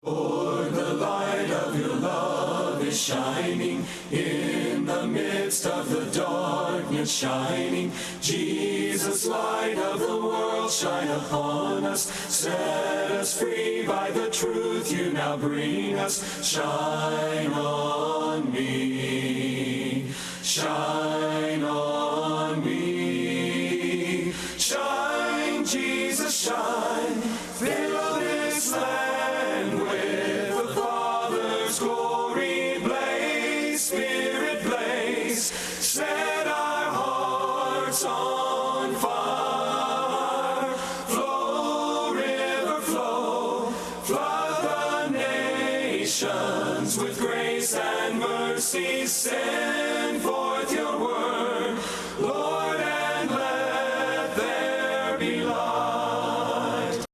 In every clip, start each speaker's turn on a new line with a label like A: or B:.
A: Lord, the light of your love is shining in the midst of the darkness shining. Jesus, light of the world, shine upon us. Set us free by the truth you now bring us. Shine on me. Shine on me. Shine, Jesus, shine. Fill this land with the Father's glory. Blaze, Spirit, blaze. Set our hearts on fire. Flow, river, flow. Flood the nations with grace and mercy. Send forth your word, Lord, and let there be light.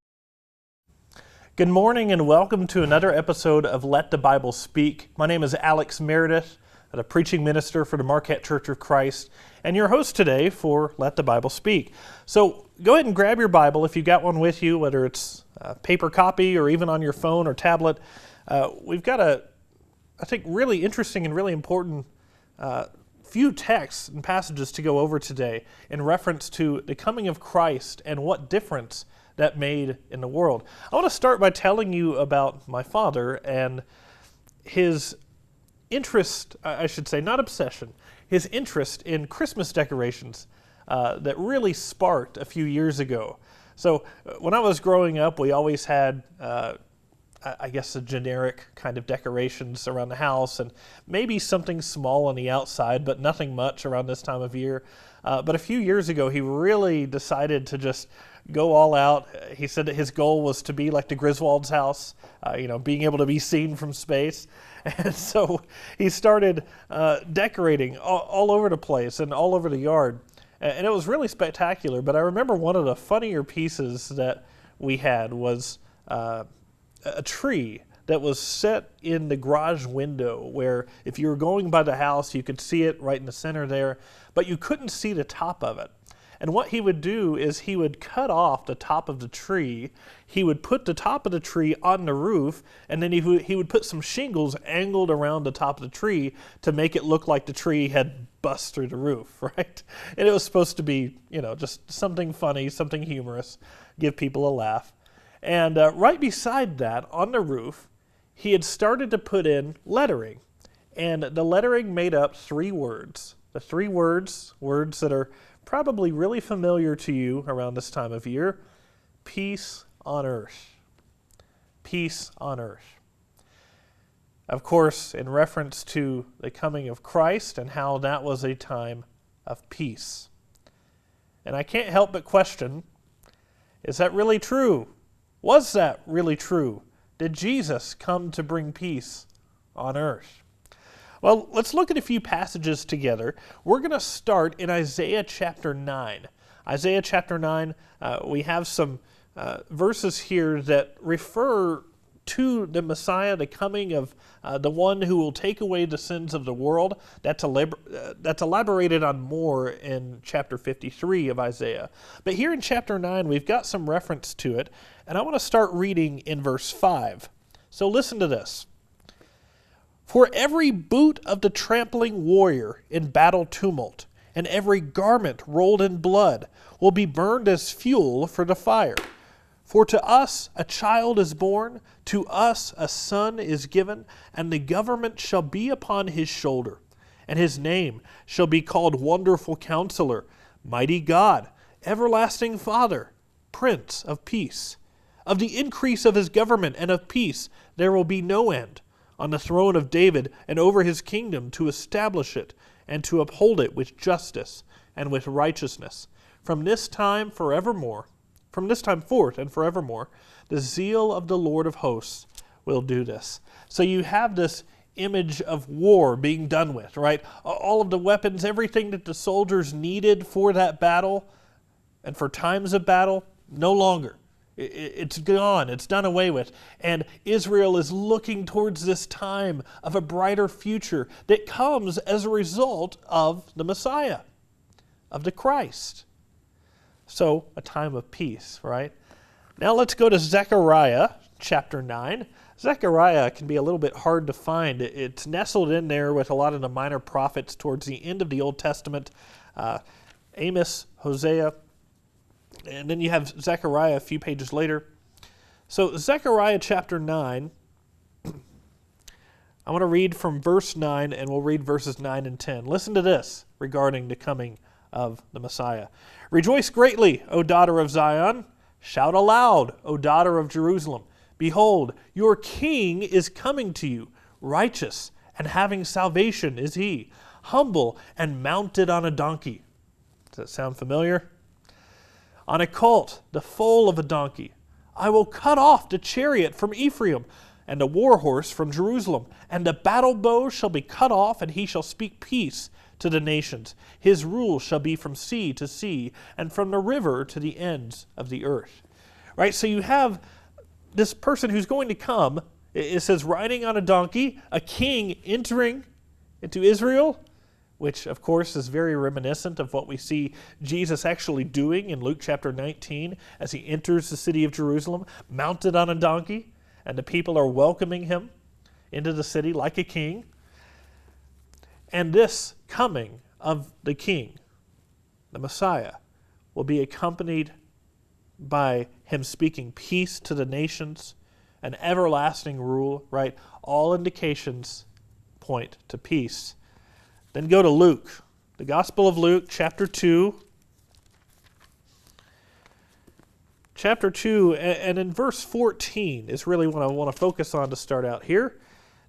B: Good morning and welcome to another episode of Let the Bible Speak. My name is Alex Meredith, a preaching minister for the Marquette Church of Christ, and your host today for Let the Bible Speak. So go ahead and grab your Bible if you've got one with you, whether it's a paper copy or even on your phone or tablet. We've got I think, really interesting and really important few texts and passages to go over today in reference to the coming of Christ and what difference that made in the world. I want to start by telling you about my father and his interest, I should say, not obsession, his interest in Christmas decorations that really sparked a few years ago. So when I was growing up, we always had I guess a generic kind of decorations around the house and maybe something small on the outside, but nothing much around this time of year. But a few years ago, he really decided to just go all out. He said that his goal was to be like the Griswold's house, being able to be seen from space. And so he started decorating all over the place and all over the yard. And it was really spectacular. But I remember one of the funnier pieces that we had was a tree that was set in the garage window where if you were going by the house, you could see it right in the center there, but you couldn't see the top of it. And what he would do is he would cut off the top of the tree, he would put the top of the tree on the roof, and then he would put some shingles angled around the top of the tree to make it look like the tree had bust through the roof, right? And it was supposed to be, just something funny, something humorous, give people a laugh. And right beside that, on the roof, he had started to put in lettering. And the lettering made up three words. The three words that are probably really familiar to you around this time of year: peace on earth. Peace on earth. Of course, in reference to the coming of Christ and how that was a time of peace. And I can't help but question, is that really true? Was that really true? Did Jesus come to bring peace on earth? Well, let's look at a few passages together. We're going to start in Isaiah chapter 9. Isaiah chapter 9, we have some verses here that refer to the Messiah, the coming of the one who will take away the sins of the world. That's elaborated on more in chapter 53 of Isaiah. But here in chapter 9, we've got some reference to it, and I want to start reading in verse 5. So listen to this. For every boot of the trampling warrior in battle tumult, and every garment rolled in blood, will be burned as fuel for the fire. For to us a child is born, to us a son is given, and the government shall be upon his shoulder. And his name shall be called Wonderful Counselor, Mighty God, Everlasting Father, Prince of Peace. Of the increase of his government and of peace there will be no end, on the throne of David and over his kingdom, to establish it and to uphold it with justice and with righteousness. From this time forth and forevermore, the zeal of the Lord of hosts will do this. So you have this image of war being done with, right? All of the weapons, everything that the soldiers needed for that battle and for times of battle, no longer. It's gone. It's done away with. And Israel is looking towards this time of a brighter future that comes as a result of the Messiah, of the Christ. So, a time of peace, right? Now let's go to Zechariah chapter 9. Zechariah can be a little bit hard to find. It's nestled in there with a lot of the minor prophets towards the end of the Old Testament. Amos, Hosea, and then you have Zechariah a few pages later. So Zechariah chapter 9, I want to read from verse 9, and we'll read verses 9 and 10. Listen to this regarding the coming of the Messiah. Rejoice greatly, O daughter of Zion. Shout aloud, O daughter of Jerusalem. Behold, your king is coming to you. Righteous and having salvation is he. Humble and mounted on a donkey. Does that sound familiar? On a colt, the foal of a donkey. I will cut off the chariot from Ephraim, and a war horse from Jerusalem. And the battle bow shall be cut off, and he shall speak peace to the nations. His rule shall be from sea to sea, and from the river to the ends of the earth. Right, so you have this person who's going to come. It says riding on a donkey, a king entering into Israel, which of course is very reminiscent of what we see Jesus actually doing in Luke chapter 19 as he enters the city of Jerusalem, mounted on a donkey, and the people are welcoming him into the city like a king. And this coming of the king, the Messiah, will be accompanied by him speaking peace to the nations, an everlasting rule, right? All indications point to peace. Then go to Luke, the Gospel of Luke, chapter 2. Chapter 2, and in verse 14 is really what I want to focus on to start out here.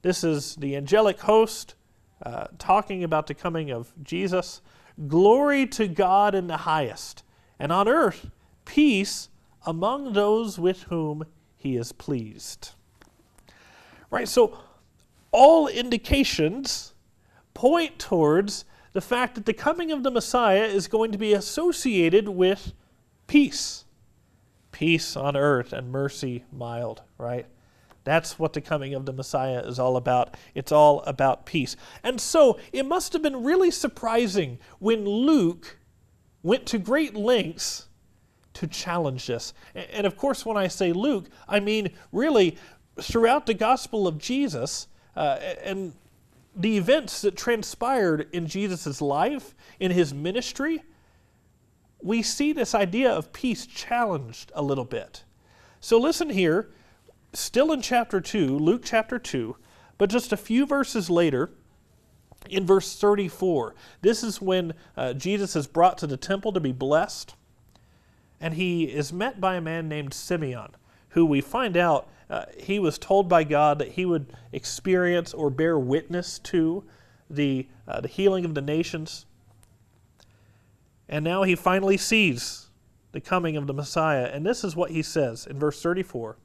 B: This is the angelic host talking about the coming of Jesus. Glory to God in the highest, and on earth peace among those with whom he is pleased. Right, so all indications point towards the fact that the coming of the Messiah is going to be associated with peace. Peace on earth and mercy mild, right? That's what the coming of the Messiah is all about. It's all about peace. And so it must have been really surprising when Luke went to great lengths to challenge this. And of course, when I say Luke, I mean really throughout the gospel of Jesus and the events that transpired in Jesus' life, in his ministry, we see this idea of peace challenged a little bit. So listen here, still in chapter 2, Luke chapter 2, but just a few verses later, in verse 34, this is when Jesus is brought to the temple to be blessed, and he is met by a man named Simeon, who we find out he was told by God that he would experience or bear witness to the healing of the nations. And now he finally sees the coming of the Messiah. And this is what he says in verse 34.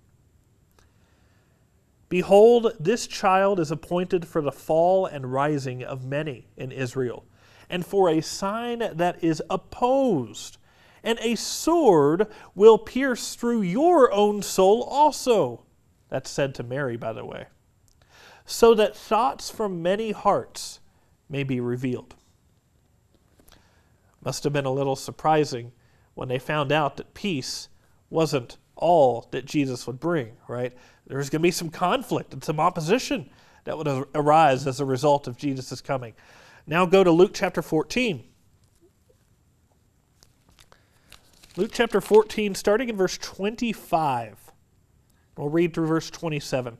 B: Behold, this child is appointed for the fall and rising of many in Israel, and for a sign that is opposed. And a sword will pierce through your own soul also. That's said to Mary, by the way. So that thoughts from many hearts may be revealed. Must have been a little surprising when they found out that peace wasn't all that Jesus would bring, right? There's going to be some conflict and some opposition that would arise as a result of Jesus' coming. Now go to Luke chapter 14. Luke chapter 14, starting in verse 25. We'll read through verse 27.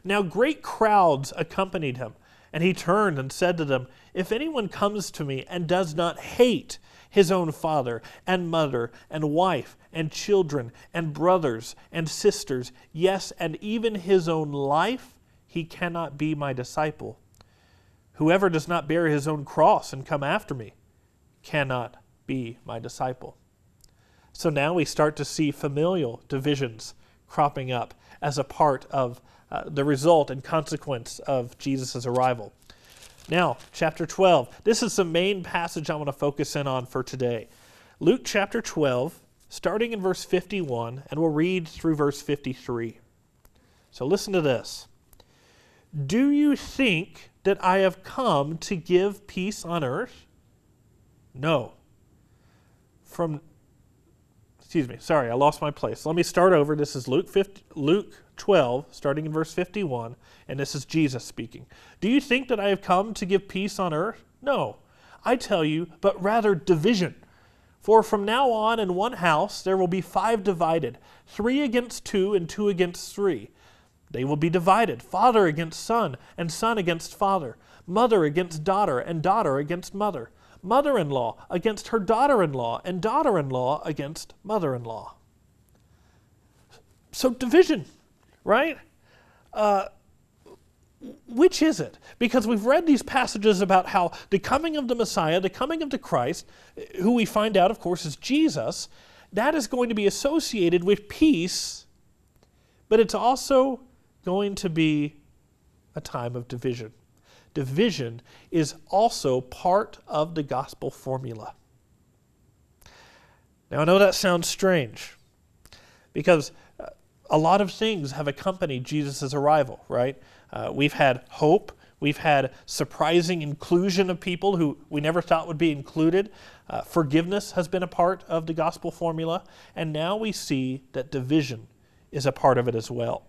B: Now great crowds accompanied him, and he turned and said to them, If anyone comes to me and does not hate his own father and mother and wife and children and brothers and sisters, yes, and even his own life, he cannot be my disciple. Whoever does not bear his own cross and come after me cannot be my disciple. So now we start to see familial divisions cropping up as a part of the result and consequence of Jesus' arrival. Now, chapter 12. This is the main passage I want to focus in on for today. Luke chapter 12, starting in verse 51, and we'll read through verse 53. So listen to this. Do you think that I have come to give peace on earth? No. Sorry, I lost my place. Let me start over. This is Luke 12, starting in verse 51, and this is Jesus speaking. Do you think that I have come to give peace on earth? No, I tell you, but rather division. For from now on in one house there will be 5 divided, 3 against 2 and 2 against 3. They will be divided, father against son, and son against father, mother against daughter, and daughter against mother, mother-in-law against her daughter-in-law, and daughter-in-law against mother-in-law. So division, right? Which is it? Because we've read these passages about how the coming of the Messiah, the coming of the Christ, who we find out, of course, is Jesus, that is going to be associated with peace, but it's also going to be a time of division. Division is also part of the gospel formula. Now, I know that sounds strange because a lot of things have accompanied Jesus' arrival, right? We've had hope. We've had surprising inclusion of people who we never thought would be included. Forgiveness has been a part of the gospel formula. And now we see that division is a part of it as well.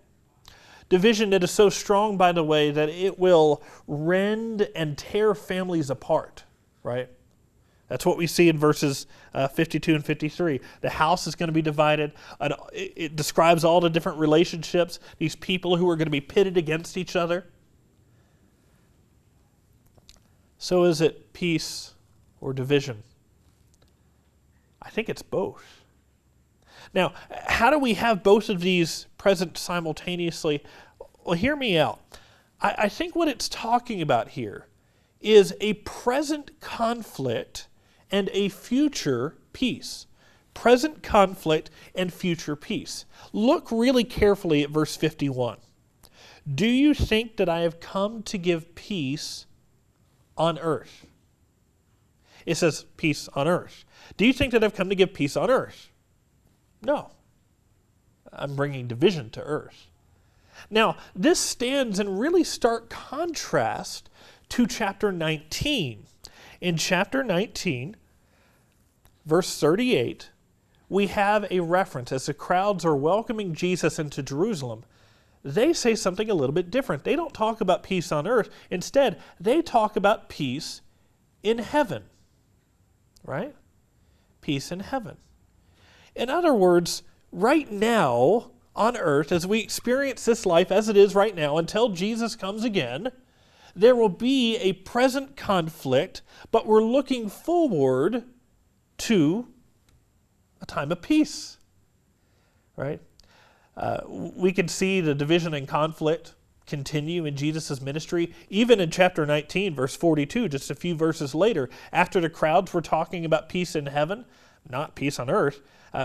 B: Division that is so strong, by the way, that it will rend and tear families apart, right? That's what we see in verses 52 and 53. The house is going to be divided. It describes all the different relationships, these people who are going to be pitted against each other. So is it peace or division? I think it's both. Now, how do we have both of these present simultaneously? Well, hear me out. I think what it's talking about here is a present conflict and a future peace. Present conflict and future peace. Look really carefully at verse 51. Do you think that I have come to give peace on earth? It says peace on earth. Do you think that I've come to give peace on earth? No. I'm bringing division to earth. Now, this stands in really stark contrast to chapter 19. In chapter 19, verse 38, we have a reference. As the crowds are welcoming Jesus into Jerusalem, they say something a little bit different. They don't talk about peace on earth. Instead, they talk about peace in heaven. Right? Peace in heaven. In other words, right now on earth, as we experience this life as it is right now until Jesus comes again, there will be a present conflict, but we're looking forward to a time of peace. Right? We can see the division and conflict continue in Jesus' ministry, even in chapter 19, verse 42, just a few verses later, after the crowds were talking about peace in heaven, not peace on earth,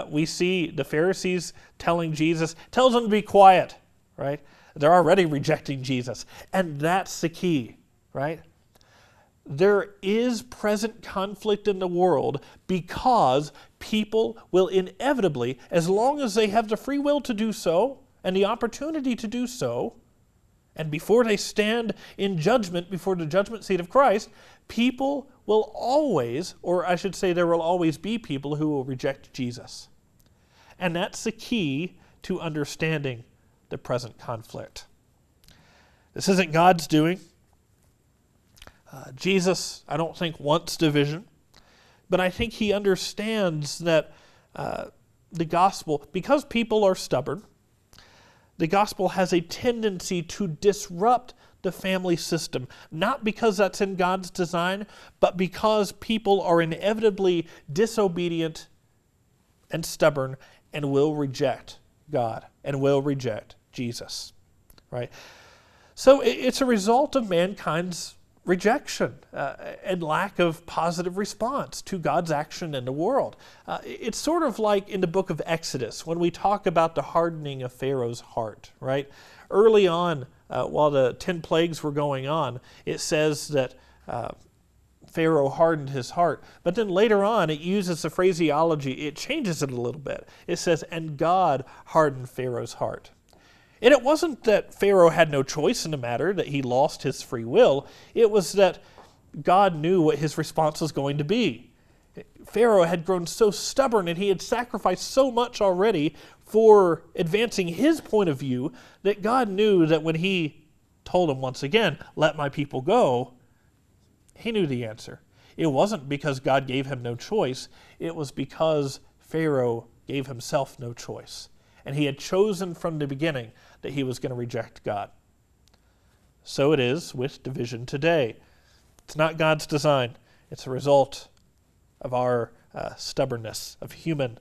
B: we see the Pharisees telling Jesus, tells them to be quiet, right? They're already rejecting Jesus. And that's the key, right? There is present conflict in the world because people will inevitably, as long as they have the free will to do so and the opportunity to do so, and before they stand in judgment before the judgment seat of Christ, people will always, or I should say there will always be people who will reject Jesus. And that's the key to understanding the present conflict. This isn't God's doing. Jesus, I don't think, wants division, but I think he understands that the gospel, because people are stubborn, the gospel has a tendency to disrupt the family system, not because that's in God's design, but because people are inevitably disobedient and stubborn and will reject God and will reject Jesus, right? So it's a result of mankind's rejection and lack of positive response to God's action in the world. It's sort of like in the book of Exodus when we talk about the hardening of Pharaoh's heart, right? Early on, while the 10 plagues were going on, it says that Pharaoh hardened his heart. But then later on, it uses the phraseology, it changes it a little bit. It says, and God hardened Pharaoh's heart. And it wasn't that Pharaoh had no choice in the matter, that he lost his free will. It was that God knew what his response was going to be. Pharaoh had grown so stubborn and he had sacrificed so much already for advancing his point of view that God knew that when he told him once again, let my people go, he knew the answer. It wasn't because God gave him no choice. It was because Pharaoh gave himself no choice. And he had chosen from the beginning that he was going to reject God. So it is with division today. It's not God's design. It's a result of our stubbornness, of human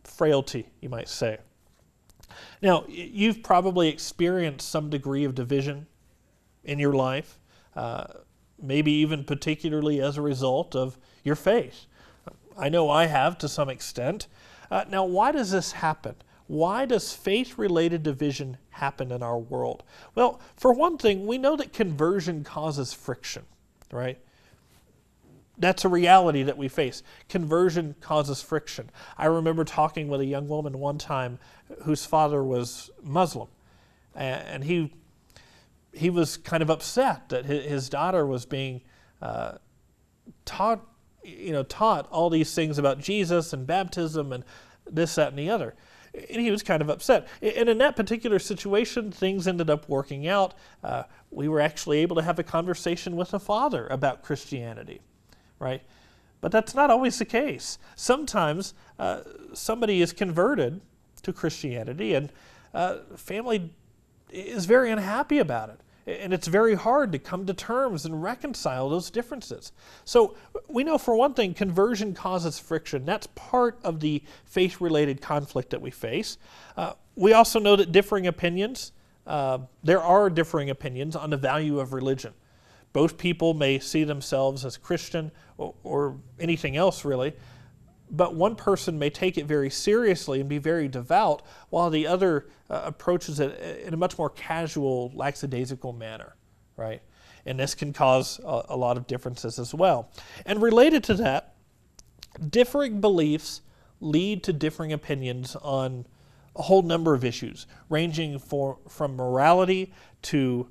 B: frailty, you might say. Now, you've probably experienced some degree of division in your life, maybe even particularly as a result of your faith. I know I have to some extent. Now, why does this happen? Why does faith-related division happen in our world? Well, for one thing, we know that conversion causes friction, right? That's a reality that we face. Conversion causes friction. I remember talking with a young woman one time whose father was Muslim, and he was kind of upset that his daughter was being taught all these things about Jesus and baptism and this, that, and the other. And he was kind of upset. And in that particular situation, things ended up working out. We were actually able to have a conversation with the father about Christianity, right? But that's not always the case. Sometimes somebody is converted to Christianity and family is very unhappy about it. And it's very hard to come to terms and reconcile those differences. So we know for one thing, conversion causes friction. That's part of the faith-related conflict that we face. We also know that there are differing opinions on the value of religion. Both people may see themselves as Christian or anything else really, but one person may take it very seriously and be very devout, while the other approaches it in a much more casual, lackadaisical manner, right? And this can cause a lot of differences as well. And related to that, differing beliefs lead to differing opinions on a whole number of issues, ranging from morality to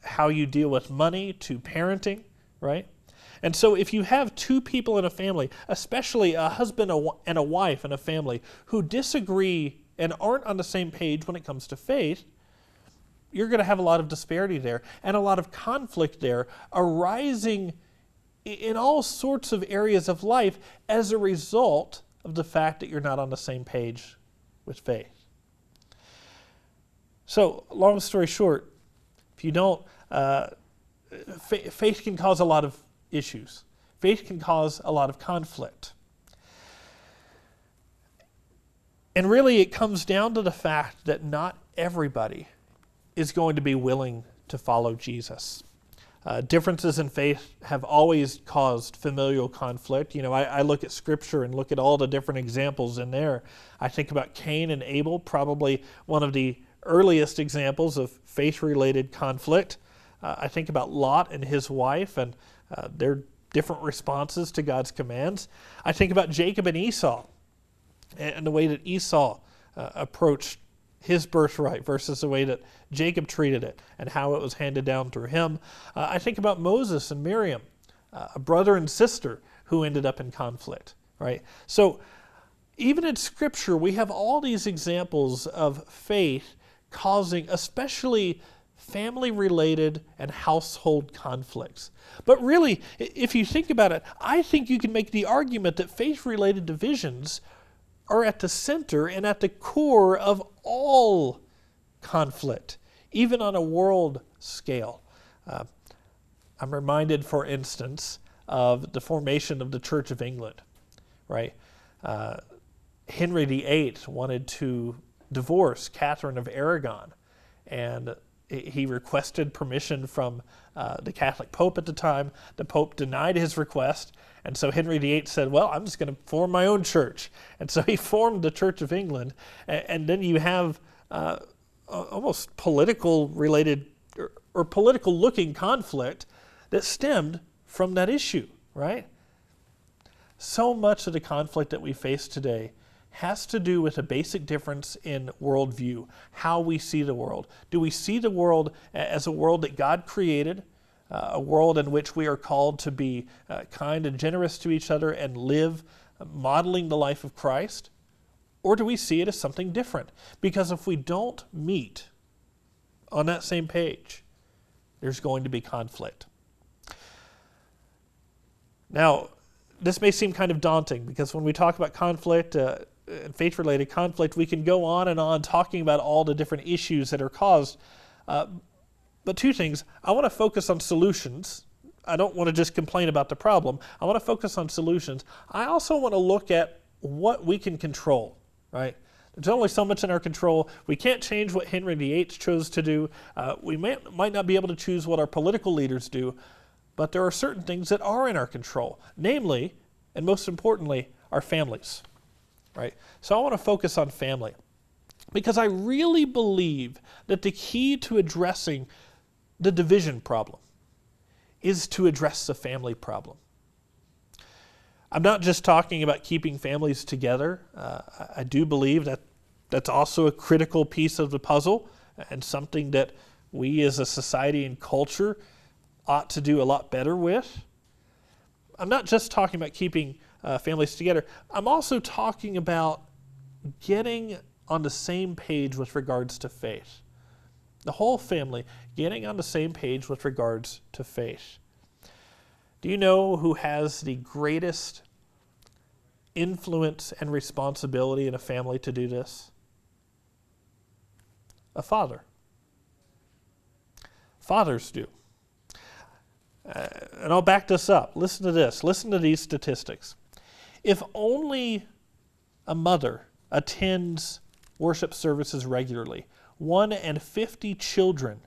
B: how you deal with money to parenting, right? And so if you have two people in a family, especially a husband and a wife in a family, who disagree and aren't on the same page when it comes to faith, you're going to have a lot of disparity there and a lot of conflict there arising in all sorts of areas of life as a result of the fact that you're not on the same page with faith. So, long story short, if you don't, faith can cause a lot of issues. Faith can cause a lot of conflict. And really it comes down to the fact that not everybody is going to be willing to follow Jesus. Differences in faith have always caused familial conflict. I look at Scripture and look at all the different examples in there. I think about Cain and Abel, probably one of the earliest examples of faith-related conflict. I think about Lot and his wife and their different responses to God's commands. I think about Jacob and Esau and the way that Esau approached his birthright versus the way that Jacob treated it and how it was handed down through him. I think about Moses and Miriam, a brother and sister who ended up in conflict, right? So even in Scripture, we have all these examples of faith causing especially family-related and household conflicts. But really, if you think about it, I think you can make the argument that faith-related divisions are at the center and at the core of all conflict, even on a world scale. I'm reminded, for instance, of the formation of the Church of England, right? Henry VIII wanted to divorce Catherine of Aragon, and he requested permission from the Catholic Pope at the time. The Pope denied his request, and so Henry VIII said, well, I'm just going to form my own church. And so he formed the Church of England, and then you have almost political-related or political-looking conflict that stemmed from that issue, right? So much of the conflict that we face today has to do with a basic difference in worldview, how we see the world. Do we see the world as a world that God created, a world in which we are called to be kind and generous to each other and live modeling the life of Christ? Or do we see it as something different? Because if we don't meet on that same page, there's going to be conflict. Now, this may seem kind of daunting because when we talk about conflict, and faith-related conflict, we can go on and on talking about all the different issues that are caused. But two things. I want to focus on solutions. I don't want to just complain about the problem. I want to focus on solutions. I also want to look at what we can control, right? There's only so much in our control. We can't change what Henry VIII chose to do. We might not be able to choose what our political leaders do, but there are certain things that are in our control, namely, and most importantly, our families. Right? So I want to focus on family because I really believe that the key to addressing the division problem is to address the family problem. I'm not just talking about keeping families together. I do believe that that's also a critical piece of the puzzle and something that we as a society and culture ought to do a lot better with. I'm not just talking about keeping families together. I'm also talking about getting on the same page with regards to faith. The whole family getting on the same page with regards to faith. Do you know who has the greatest influence and responsibility in a family to do this? A father. Fathers do. And I'll back this up. Listen to this. Listen to these statistics. If only a mother attends worship services regularly, 1 in 50 children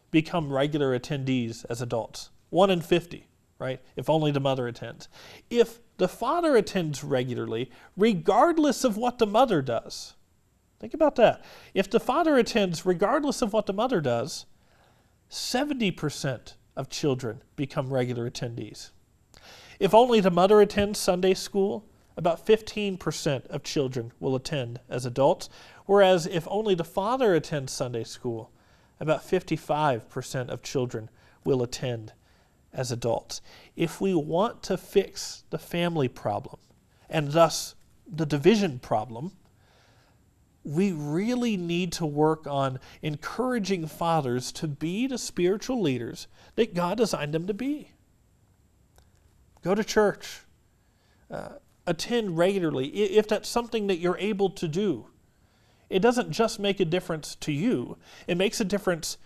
B: become regular attendees as adults. 1 in 50, right? If only the mother attends. If the father attends regularly, regardless of what the mother does, think about that. If the father attends regardless of what the mother does, 70% of children become regular attendees. If only the mother attends Sunday school, about 15% of children will attend as adults, whereas if only the father attends Sunday school, about 55% of children will attend as adults. If we want to fix the family problem, and thus the division problem, we really need to work on encouraging fathers to be the spiritual leaders that God designed them to be. Go to church. Attend regularly, if that's something that you're able to do. It doesn't just make a difference to you. It makes a difference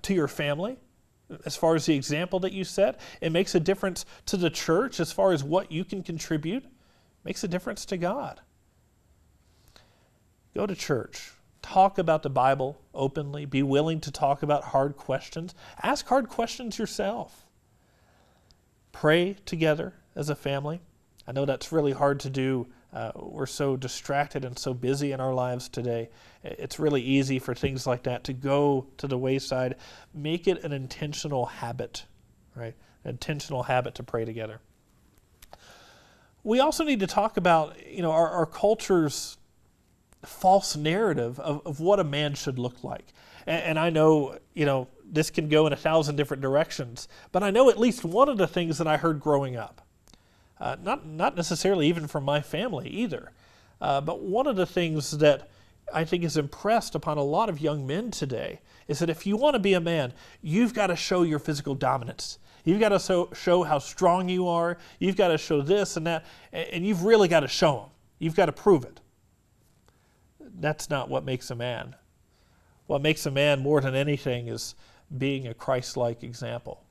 B: to your family, as far as the example that you set. It makes a difference to the church as far as what you can contribute. It makes a difference to God. Go to church. Talk about the Bible openly. Be willing to talk about hard questions. Ask hard questions yourself. Pray together as a family. I know that's really hard to do. We're so distracted and so busy in our lives today. It's really easy for things like that to go to the wayside. Make it an intentional habit, right? An intentional habit to pray together. We also need to talk about, our culture's false narrative of what a man should look like. And I know, this can go in 1,000 different directions, but I know at least one of the things that I heard growing up. Not necessarily even from my family either. But one of the things that I think is impressed upon a lot of young men today is that if you want to be a man, you've got to show your physical dominance. You've got to show how strong you are. You've got to show this and that. And you've really got to show them. You've got to prove it. That's not what makes a man. What makes a man more than anything is being a Christ-like example.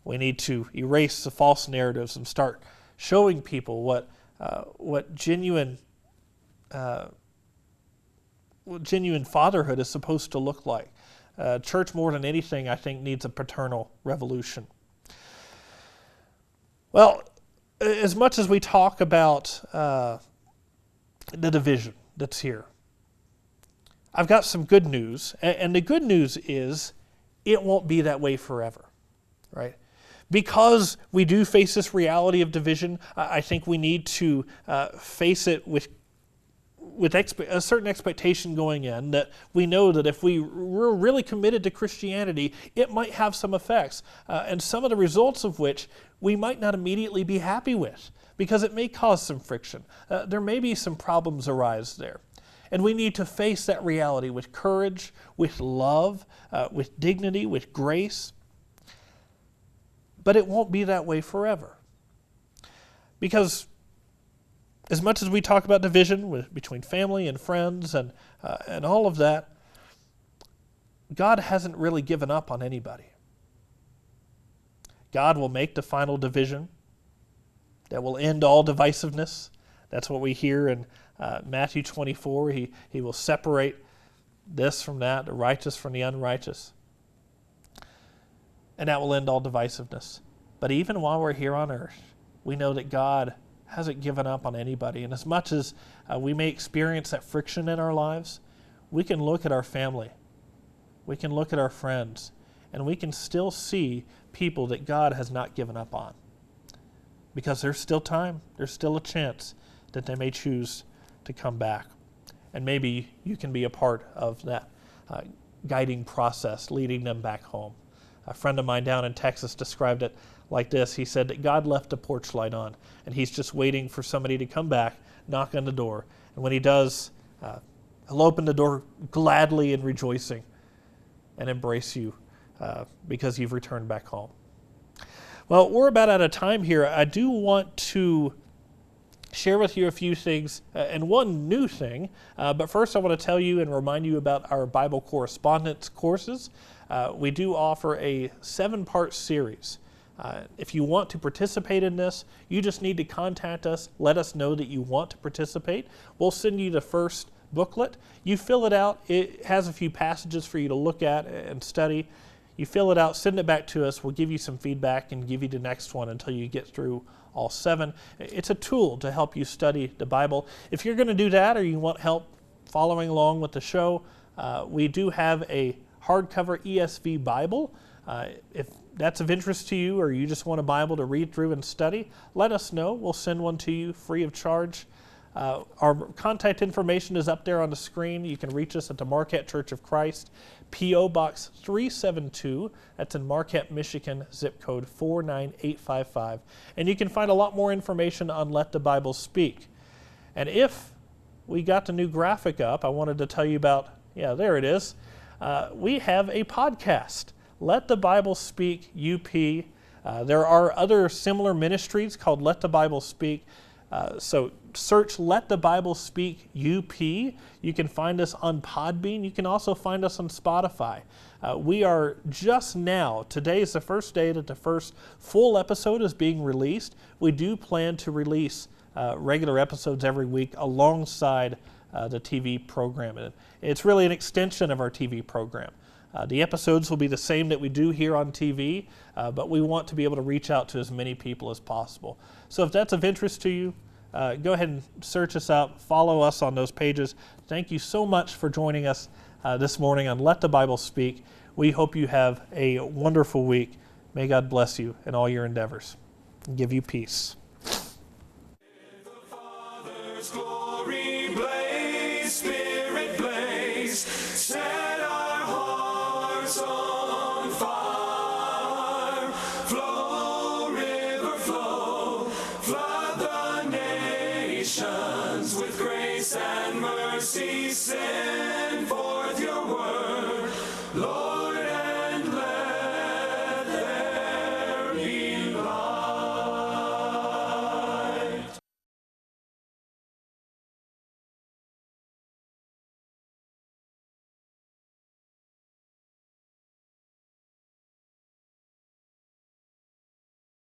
B: We need to erase the false narratives and start showing people what genuine fatherhood is supposed to look like. Church, more than anything, I think, needs a paternal revolution. Well, as much as we talk about the division that's here, I've got some good news, and the good news is it won't be that way forever, right? Because we do face this reality of division, I think we need to face it with with a certain expectation going in, that we know that if we're really committed to Christianity, it might have some effects, and some of the results of which we might not immediately be happy with, because it may cause some friction. There may be some problems arise there. And we need to face that reality with courage, with love, with dignity, with grace. But it won't be that way forever. Because as much as we talk about division between family and friends and all of that, God hasn't really given up on anybody. God will make the final division that will end all divisiveness. That's what we hear in Matthew 24. He will separate this from that, the righteous from the unrighteous. And that will end all divisiveness. But even while we're here on earth, we know that God hasn't given up on anybody. And as much as we may experience that friction in our lives, we can look at our family, we can look at our friends, and we can still see people that God has not given up on. Because there's still time, there's still a chance that they may choose to come back. And maybe you can be a part of that guiding process, leading them back home. A friend of mine down in Texas described it like this. He said that God left a porch light on, and he's just waiting for somebody to come back, knock on the door. And when he does, he'll open the door gladly and rejoicing and embrace you because you've returned back home. Well, we're about out of time here. I do want to share with you a few things, and one new thing. But first I want to tell you and remind you about our Bible correspondence courses. We do offer a 7-part series. If you want to participate in this, you just need to contact us. Let us know that you want to participate. We'll send you the first booklet. You fill it out. It has a few passages for you to look at and study. You fill it out, send it back to us. We'll give you some feedback and give you the next one until you get through all 7. It's a tool to help you study the Bible. If you're going to do that or you want help following along with the show, we do have a hardcover ESV Bible. If that's of interest to you or you just want a Bible to read through and study, let us know. We'll send one to you free of charge. Our contact information is up there on the screen. You can reach us at the Marquette Church of Christ, P.O. Box 372. That's in Marquette, Michigan, zip code 49855. And you can find a lot more information on Let the Bible Speak. And if we got the new graphic up, I wanted to tell you about, there it is. We have a podcast, Let the Bible Speak UP. There are other similar ministries called Let the Bible Speak. So search Let the Bible Speak UP. You can find us on Podbean. You can also find us on Spotify. We are just now, today is the first day that the first full episode is being released. We do plan to release regular episodes every week alongside the TV program. And it's really an extension of our TV program. The episodes will be the same that we do here on TV, but we want to be able to reach out to as many people as possible. So if that's of interest to you, go ahead and search us out, follow us on those pages. Thank you so much for joining us this morning on Let the Bible Speak. We hope you have a wonderful week. May God bless you in all your endeavors and give you peace.
A: Spirit blaze, set our hearts on fire. Flow, river flow, flood the nations with grace and mercy. Send forth your word, Lord.